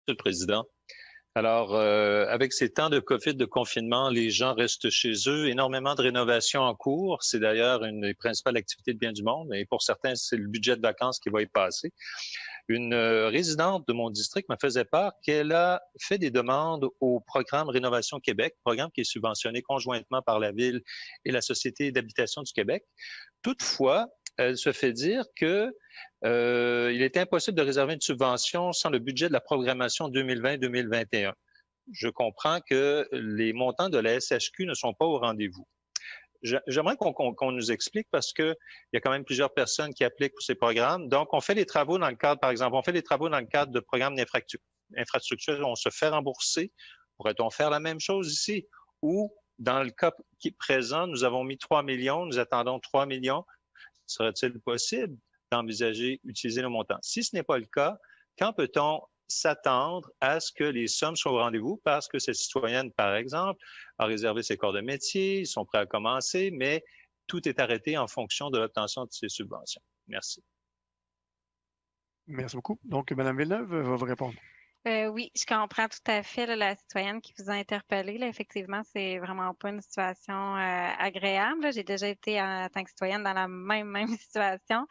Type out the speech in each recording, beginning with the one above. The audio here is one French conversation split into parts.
le Président. Alors, avec ces temps de COVID, de confinement, les gens restent chez eux. Énormément de rénovations en cours. C'est d'ailleurs une des principales activités de bien du monde. Et pour certains, c'est le budget de vacances qui va y passer. Une résidente de mon district me faisait part qu'elle a fait des demandes au programme Rénovation Québec, programme qui est subventionné conjointement par la Ville et la Société d'habitation du Québec. Toutefois, elle se fait dire que il est impossible de réserver une subvention sans le budget de la programmation 2020-2021. Je comprends que les montants de la SHQ ne sont pas au rendez-vous. J'aimerais qu'on nous explique parce que il y a quand même plusieurs personnes qui appliquent pour ces programmes. Donc, on fait les travaux dans le cadre, par exemple, on fait les travaux dans le cadre de programmes d'infrastructure, on se fait rembourser. Pourrait-on faire la même chose ici? Ou, dans le cas présent, nous avons mis 3 millions, nous attendons 3 millions. Serait-il possible d'envisager utiliser le montant? Si ce n'est pas le cas, quand peut-on s'attendre à ce que les sommes soient au rendez-vous parce que cette citoyenne, par exemple, a réservé ses corps de métier, ils sont prêts à commencer, mais tout est arrêté en fonction de l'obtention de ces subventions. Merci. Merci beaucoup. Donc, Mme Villeneuve va vous répondre. Oui, je comprends tout à fait là, la citoyenne qui vous a interpellé. Là, effectivement, c'est vraiment pas une situation agréable. J'ai déjà été en tant que citoyenne dans la même situation.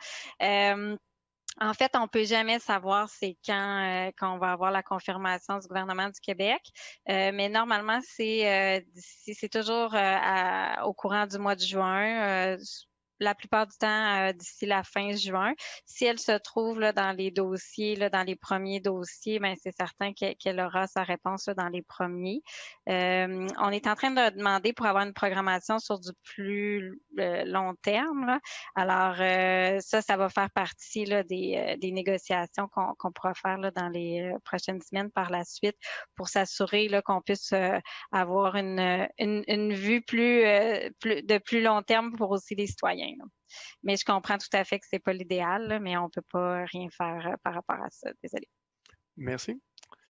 En fait, on peut jamais savoir c'est quand va avoir la confirmation du gouvernement du Québec, mais normalement c'est toujours au courant du mois de juin. La plupart du temps d'ici la fin juin. Si elle se trouve là, dans les dossiers, là, dans les premiers dossiers, ben c'est certain qu'elle aura sa réponse là, dans les premiers. On est en train de demander pour avoir une programmation sur du plus long terme. Là. Alors ça va faire partie là, des négociations qu'on pourra faire là, dans les prochaines semaines par la suite pour s'assurer là, qu'on puisse avoir une vue de plus long terme pour aussi les citoyens. Là. Mais je comprends tout à fait que c'est pas l'idéal, mais on peut pas rien faire par rapport à ça. Désolée. Merci.